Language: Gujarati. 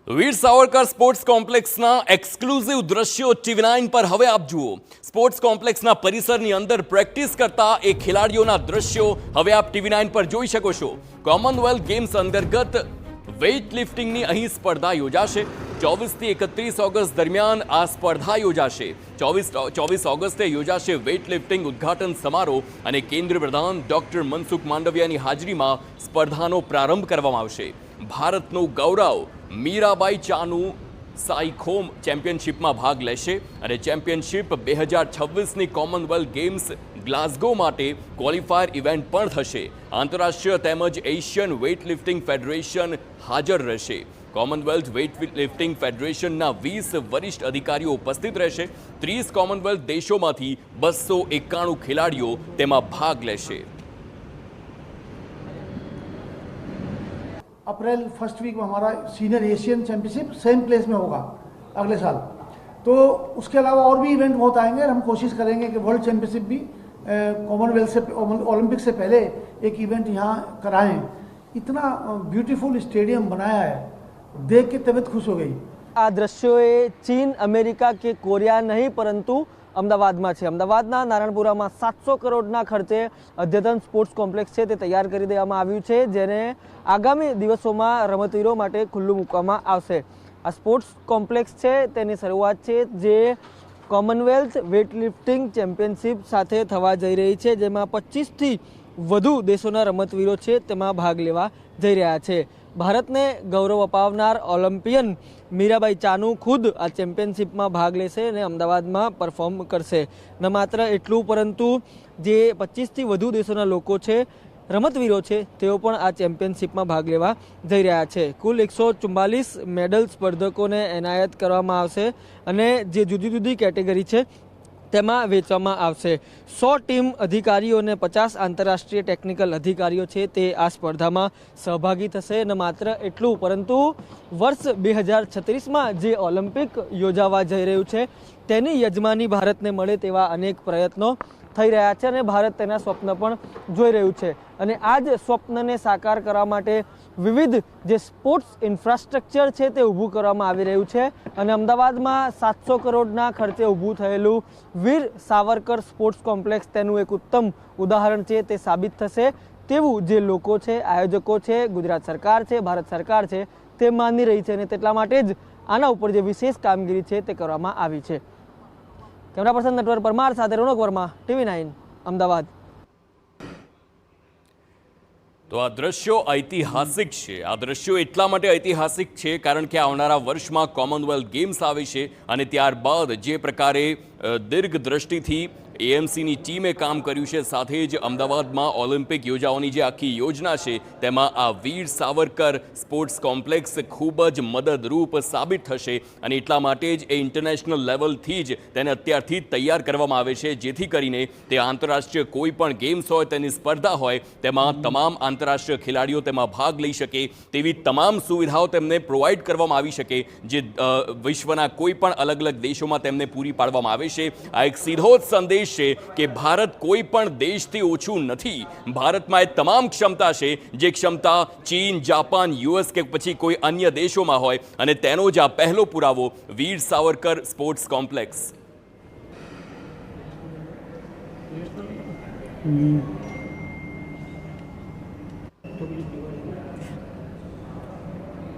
વીર સાવરકર સ્પોર્ટ્સ કોમ્પ્લેક્સના એક્સક્લુઝિવ દ્રશ્યો TV9 પર હવે આપ જુઓ। સ્પોર્ટ્સ કોમ્પ્લેક્સના પરિસરની અંદર પ્રેક્ટિસ કરતા એ ખેલાડીઓના દ્રશ્યો હવે આપ TV9 પર જોઈ શકો છો। કોમનવેલ્થ ગેમ્સ અંતર્ગત વેઇટ લિફ્ટિંગની અહીં સ્પર્ધા યોજાશે। 24 થી 31 ઓગસ્ટ દરમિયાન આ સ્પર્ધા યોજાશે। 24 ઓગસ્ટે યોજાશે વેઇટ લિફ્ટિંગ ઉદ્ઘાટન સમારોહ અને કેન્દ્રીય પ્રધાન ડોક્ટર મનસુખ માંડવિયાની હાજરીમાં સ્પર્ધાનો પ્રારંભ કરવામાં આવશે। ભારતનું ગૌરવ મીરાબાઈ ચાનુ સાઈખોમ ચેમ્પિયનશિપમાં ભાગ લેશે અને ચેમ્પિયનશિપ 2026ની કોમનવેલ્થ ગેમ્સ ગ્લાસગો માટે ક્વોલિફાયર ઇવેન્ટ પણ થશે। આંતરરાષ્ટ્રીય તેમજ એશિયન વેઇટ લિફ્ટિંગ ફેડરેશન હાજર રહેશે। કોમનવેલ્થ વેઇટ લિફ્ટિંગ ફેડરેશનના 20 વરિષ્ઠ અધિકારીઓ ઉપસ્થિત રહેશે। 30 કોમનવેલ્થ દેશોમાંથી 291 ખેલાડીઓ તેમાં ભાગ લેશે। अप्रैल फर्स्ट वीक में हमारा senior Asian championship same place में होगा अगले साल। तो उसके अलावा और भी इवेंट बहुत आएंगे और हम कोशिश करेंगे कि वर्ल्ड चैम्पियनशिप भी कॉमनवेल्थ से ओलंपिक से पहले एक इवेंट यहाँ कराएं। इतना ब्यूटीफुल स्टेडियम बनाया है, देख के तबीयत खुश हो गई। आ दृश्यों चीन, अमेरिका के कोरिया नहीं परंतु अमदावादમાં છે। અમદાવાદના નારણપુરામાં 700 કરોડના ખર્ચે અદ્યતન સ્પોર્ટ્સ કોમ્પ્લેક્સ છે તે તૈયાર કરી દેવામાં આવ્યું છે, જેને આગામી દિવસોમાં રમતવીરો માટે ખુલ્લું મૂકવામાં આવશે। આ સ્પોર્ટ્સ કોમ્પ્લેક્સ છે તેની શરૂઆત છે જે કોમનવેલ્થ વેઇટ લિફ્ટિંગ ચેમ્પિયનશિપ સાથે થવા જઈ રહી છે, જેમાં 25થી વધુ દેશોના રમતવીરો છે તેમાં ભાગ લેવા જઈ રહ્યા છે। ભારતને ગૌરવ અપાવનાર ઓલિમ્પિયન મીરાબાઈ ચાનુ ખુદ આ ચેમ્પિયનશિપમાં ભાગ લેશે અને અમદાવાદમાં પરફોર્મ કરશે। ન માત્ર એટલું પરંતુ જે 25થી વધુ દેશોના લોકો છે, રમતવીરો છે, તેઓ પણ આ ચેમ્પિયનશિપમાં ભાગ લેવા જઈ રહ્યા છે। કુલ 144 મેડલ સ્પર્ધકોને એનાયત કરવામાં આવશે અને જે જુદી જુદી કેટેગરી છે તેમાં વેચવામાં આવશે। 100 ટીમ અધિકારીઓ અને 50 આંતરરાષ્ટ્રીય ટેકનિકલ અધિકારીઓ છે તે આ સ્પર્ધામાં સહભાગી થશે। ન માત્ર એટલું પરંતુ વર્ષ 2036માં જે ઓલિમ્પિક યોજાવા જઈ રહ્યું છે તેની યજમાની ભારતને મળે તેવા અનેક પ્રયત્નો થઈ રહ્યા છે અને ભારત તેના સ્વપ્ન પણ જોઈ રહ્યું છે અને આ જ સ્વપ્નને સાકાર કરવા માટે વિવિધ જે સ્પોર્ટ્સ ઇન્ફ્રાસ્ટ્રક્ચર છે તે ઊભું કરવામાં આવી રહ્યું છે અને અમદાવાદમાં 700 કરોડના ખર્ચે ઊભું થયેલું વીર સાવરકર સ્પોર્ટ્સ કોમ્પ્લેક્સ તેનું એક ઉત્તમ ઉદાહરણ છે તે સાબિત થશે તેવું જે લોકો છે, આયોજકો છે, ગુજરાત સરકાર છે, ભારત સરકાર છે તે માની રહી છે અને તેટલા માટે જ આના ઉપર જે વિશેષ કામગીરી છે તે કરવામાં આવી છે। કેમેરા પર્સન નટવર પરમાર સાથે રોનક વર્મા, TV9 અમદાવાદ। તો આ દ્રશ્યો ઐતિહાસિક છે। આ દ્રશ્યો એટલા માટે ઐતિહાસિક છે કારણ કે આવનારા વર્ષમાં કોમનવેલ્થ ગેમ્સ આવે છે અને ત્યારબાદ જે પ્રકારે દીર્ઘ દ્રષ્ટિથી એએમસીની ટીમે કામ કર્યું છે, સાથે જ અમદાવાદમાં ઓલિમ્પિક યોજાવાની જે આખી યોજના છે તેમાં આ વીર સાવરકર સ્પોર્ટ્સ કોમ્પ્લેક્સ ખૂબ જ મદદરૂપ સાબિત થશે અને એટલા માટે જ એ ઇન્ટરનેશનલ લેવલથી જ તેને અત્યારથી જ તૈયાર કરવામાં આવે છે, જેથી કરીને તે આંતરરાષ્ટ્રીય કોઈ પણ ગેમ્સ હોય, તેની સ્પર્ધા હોય, તેમાં તમામ આંતરરાષ્ટ્રીય ખેલાડીઓ તેમાં ભાગ લઈ શકે તેવી તમામ સુવિધાઓ તેમને પ્રોવાઈડ કરવામાં આવી શકે, જે વિશ્વના કોઈ પણ અલગ અલગ દેશોમાં તેમને પૂરી પાડવામાં આવે છે। આ એક સીધો જ સંદેશ છે કે ભારત કોઈ પણ દેશથી ઓછું નથી। ભારતમાં એ તમામ ક્ષમતા છે જે ક્ષમતા ચીન, જાપાન, US કે પછી કોઈ અન્ય દેશોમાં હોય અને તેનો જ આ પહેલો પુરાવો વીર સાવરકર સ્પોર્ટ્સ કોમ્પ્લેક્સ।